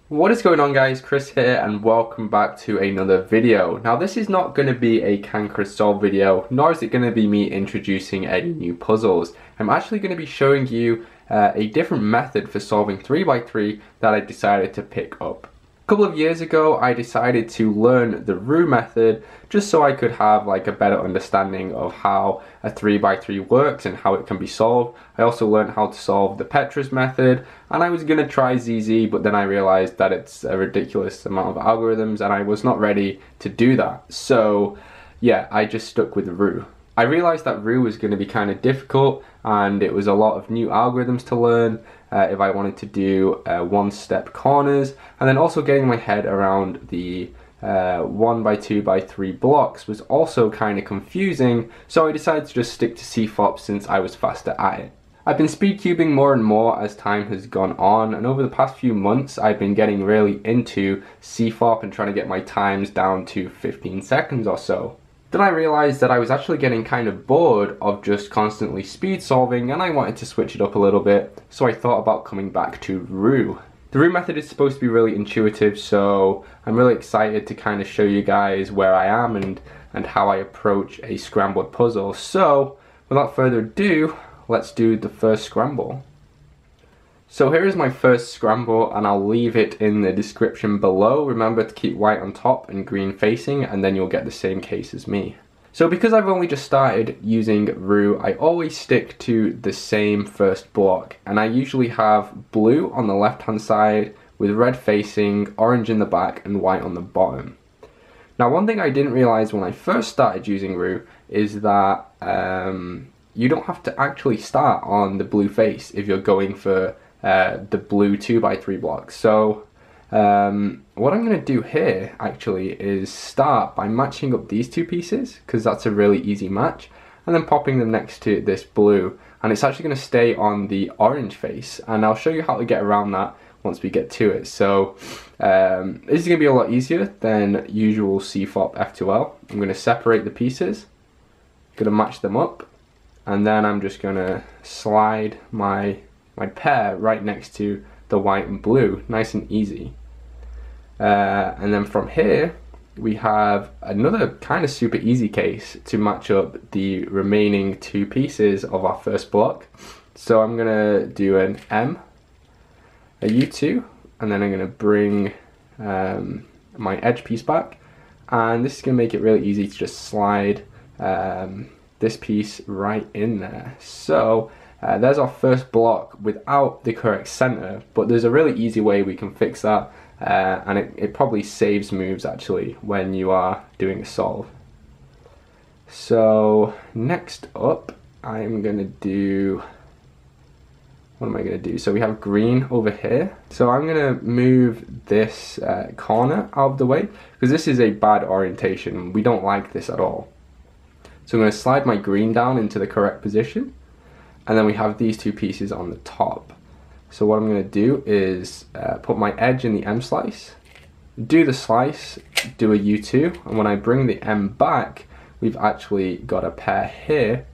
What is going on, guys? Chris here and welcome back to another video. Now this is not going to be a Chris Solve video, nor is it going to be me introducing any new puzzles. I'm actually going to be showing you a different method for solving 3x3 that I decided to pick up. A couple of years ago I decided to learn the Roux method just so I could have like a better understanding of how a 3x3 works and how it can be solved. I also learned how to solve the Petrus method, and I was going to try ZZ, but then I realized that it's a ridiculous amount of algorithms and I was not ready to do that. So yeah, I just stuck with Roux. I realized that Roux was going to be kind of difficult and it was a lot of new algorithms to learn if I wanted to do one-step corners, and then also getting my head around the 1x2x3 blocks was also kind of confusing, so I decided to just stick to CFOP since I was faster at it. I've been speed cubing more and more as time has gone on, and over the past few months I've been getting really into CFOP and trying to get my times down to 15 seconds or so. Then I realized that I was actually getting kind of bored of just constantly speed solving and I wanted to switch it up a little bit, so I thought about coming back to Roux. The Roux method is supposed to be really intuitive, so I'm really excited to kind of show you guys where I am and how I approach a scrambled puzzle. So without further ado, let's do the first scramble. So here is my first scramble and I'll leave it in the description below. Remember to keep white on top and green facing, and then you'll get the same case as me. So because I've only just started using Roux, I always stick to the same first block, and I usually have blue on the left hand side with red facing, orange in the back and white on the bottom. Now one thing I didn't realize when I first started using Roux is that you don't have to actually start on the blue face if you're going for the blue 2x3 blocks. So what I'm going to do here actually is start by matching up these two pieces, because that's a really easy match, and then popping them next to this blue, and it's actually going to stay on the orange face, and I'll show you how to get around that once we get to it. So this is going to be a lot easier than usual CFOP F2L. I'm going to separate the pieces, going to match them up, and then I'm just going to slide my pair right next to the white and blue, nice and easy. And then from here we have another kind of super easy case to match up the remaining two pieces of our first block. So I'm gonna do an M, a U2, and then I'm gonna bring my edge piece back, and this is gonna make it really easy to just slide this piece right in there. So there's our first block without the correct center, but there's a really easy way we can fix that, and it probably saves moves actually when you are doing a solve. So next up I'm gonna do, what am I gonna do? So we have green over here, so I'm gonna move this corner out of the way because this is a bad orientation. We don't like this at all. So I'm gonna slide my green down into the correct position, and then we have these two pieces on the top. So what I'm going to do is put my edge in the M slice, do the slice, do a U2, and when I bring the M back, we've actually got a pair here,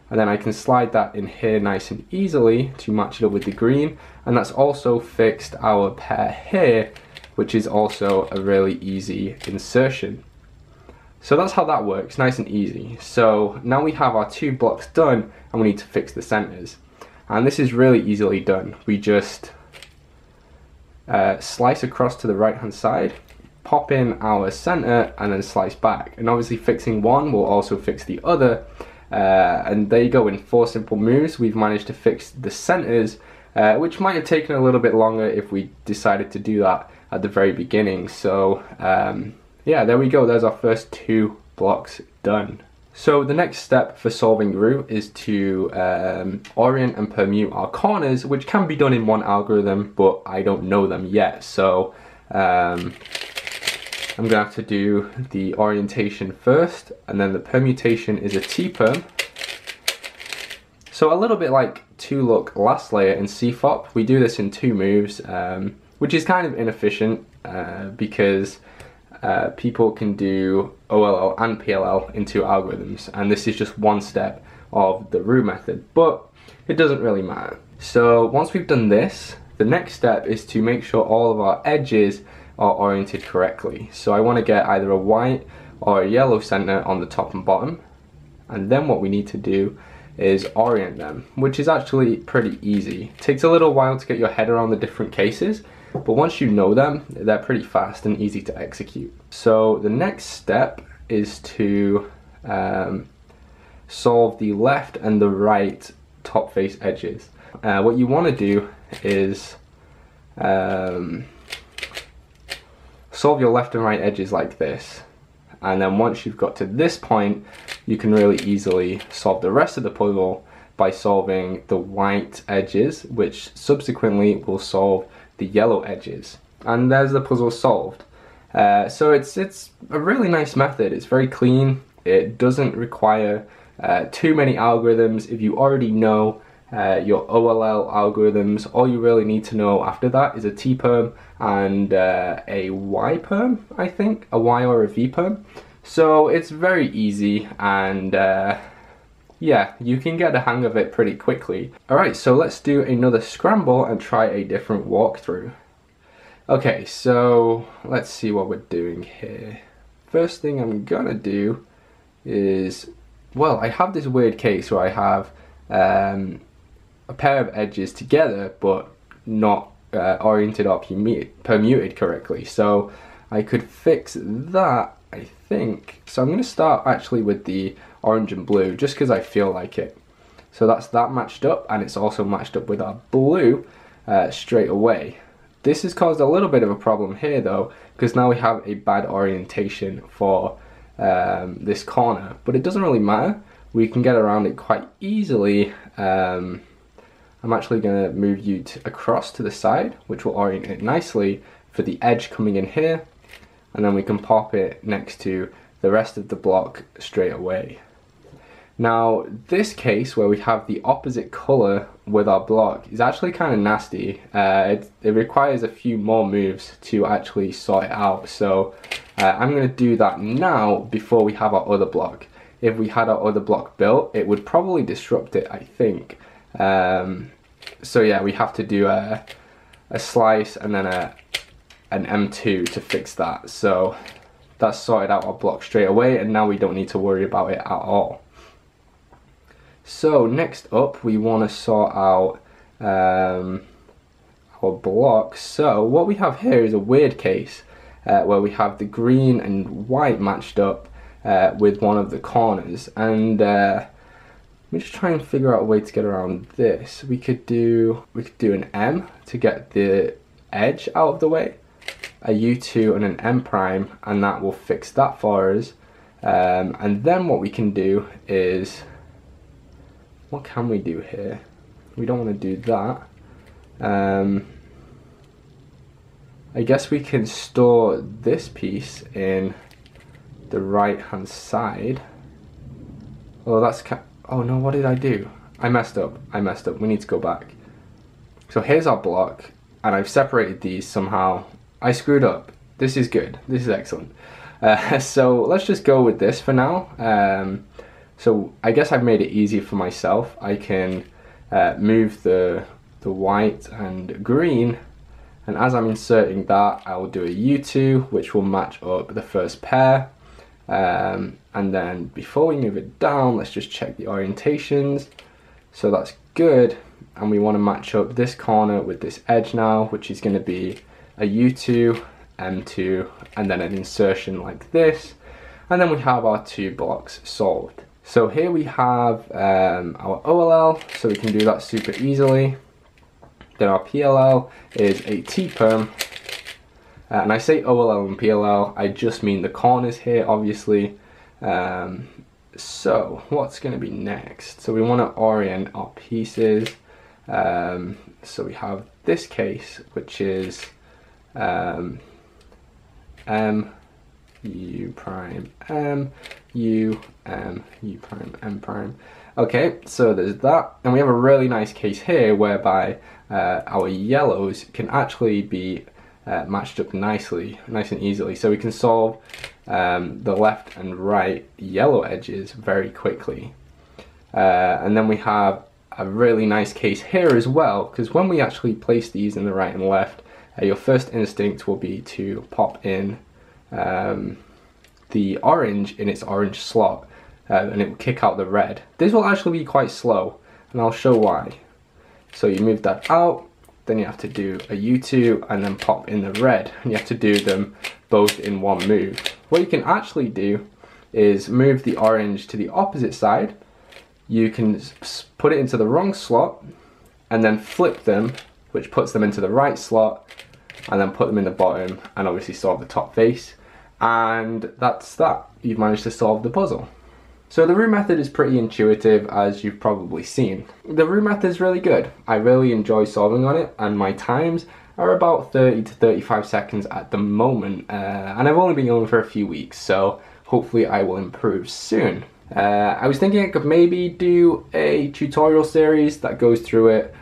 and then I can slide that in here nice and easily to match it up with the green, and that's also fixed our pair here, which is also a really easy insertion. So that's how that works, nice and easy. So now we have our two blocks done and we need to fix the centers. And this is really easily done. We just slice across to the right hand side, pop in our center and then slice back. And obviously fixing one will also fix the other. And there you go, in 4 simple moves we've managed to fix the centers, which might have taken a little bit longer if we decided to do that at the very beginning. So yeah, there we go, there's our first 2 blocks done. So the next step for solving Roux is to orient and permute our corners, which can be done in one algorithm, but I don't know them yet. So I'm gonna have to do the orientation first, and then the permutation is a T-perm. So a little bit like 2-look last layer in CFOP, we do this in 2 moves, which is kind of inefficient because people can do OLL and PLL in 2 algorithms, and this is just one step of the Roux method, but it doesn't really matter. So once we've done this, The next step is to make sure all of our edges are oriented correctly. So I want to get either a white or a yellow center on the top and bottom, and then what we need to do is orient them, which is actually pretty easy. It takes a little while to get your head around the different cases, but once you know them, they're pretty fast and easy to execute. So the next step is to solve the left and the right top face edges. What you want to do is solve your left and right edges like this, and then once you've got to this point, you can really easily solve the rest of the puzzle by solving the white edges, which subsequently will solve the yellow edges. And there's the puzzle solved. So it's a really nice method. It's very clean. It doesn't require too many algorithms. If you already know your OLL algorithms, all you really need to know after that is a T perm and a Y perm, I think, a Y or a V perm. So it's very easy, and yeah, you can get the hang of it pretty quickly. Alright, so let's do another scramble and try a different walkthrough. Okay, so let's see what we're doing here. First thing I'm gonna do is, well, I have this weird case where I have a pair of edges together but not oriented or permuted correctly. So I could fix that, I think. So I'm going to start actually with the orange and blue just because I feel like it. So that's that matched up, and it's also matched up with our blue straight away. This has caused a little bit of a problem here though, because now we have a bad orientation for this corner, but it doesn't really matter. We can get around it quite easily. I'm actually going to move you across to the side, which will orient it nicely for the edge coming in here, and then we can pop it next to the rest of the block straight away. Now this case where we have the opposite color with our block is actually kind of nasty. It requires a few more moves to actually sort it out, so I'm going to do that now before we have our other block. If we had our other block built, it would probably disrupt it, I think. So yeah, we have to do a slice and then an M2 to fix that. So that's sorted out our block straight away, and now we don't need to worry about it at all. So next up, we want to sort out our blocks. So what we have here is a weird case where we have the green and white matched up with one of the corners, and let me just try and figure out a way to get around this. We could do an M to get the edge out of the way, a U2 and an M prime, and that will fix that for us. And then what we can do is, what can we do here? We don't want to do that. I guess we can store this piece in the right hand side. Oh, that's oh no, what did I do? I messed up. We need to go back. So here's our block, and I've separated these somehow. I screwed up. This is good. This is excellent. So let's just go with this for now. So I guess I've made it easier for myself. I can move the white and green, and as I'm inserting that, I will do a U2, which will match up the first pair. And then before we move it down, let's just check the orientations. So that's good, and we want to match up this corner with this edge now, which is going to be a U2, M2, and then an insertion like this, and then we have our two blocks solved. So here we have our OLL, so we can do that super easily. Then our PLL is a T-perm. And I say OLL and PLL, I just mean the corners here, obviously. So what's going to be next? So we want to orient our pieces. So we have this case, which is M, U prime, M, U, M, U prime, M prime. Okay, so there's that. And we have a really nice case here whereby our yellows can actually be matched up nice and easily, so we can solve the left and right yellow edges very quickly. And then we have a really nice case here as well, because when we actually place these in the right and left, your first instinct will be to pop in the orange in its orange slot, and it will kick out the red. This will actually be quite slow, and I'll show why. So you move that out, then you have to do a U2 and then pop in the red, and you have to do them both in one move. What you can actually do is move the orange to the opposite side. You can put it into the wrong slot and then flip them, which puts them into the right slot, and then put them in the bottom, and obviously solve the top face. And that's that. You've managed to solve the puzzle. So the Roux method is pretty intuitive, as you've probably seen. The Roux method is really good. I really enjoy solving on it, and my times are about 30 to 35 seconds at the moment, and I've only been going for a few weeks, so hopefully I will improve soon. I was thinking I could maybe do a tutorial series that goes through it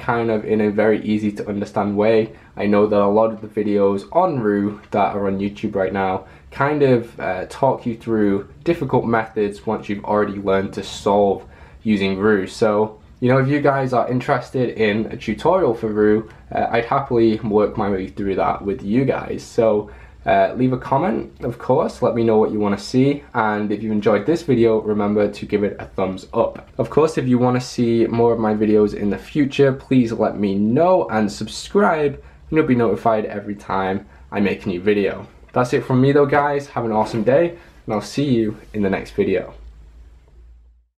kind of in a very easy to understand way. I know that a lot of the videos on Roux that are on YouTube right now kind of talk you through difficult methods once you've already learned to solve using Roux. So, you know, if you guys are interested in a tutorial for Roux, I'd happily work my way through that with you guys. So leave a comment, of course, let me know what you want to see, and if you enjoyed this video, remember to give it a thumbs up. Of course, if you want to see more of my videos in the future, please let me know and subscribe, and you'll be notified every time I make a new video. That's it from me though, guys. Have an awesome day, and I'll see you in the next video.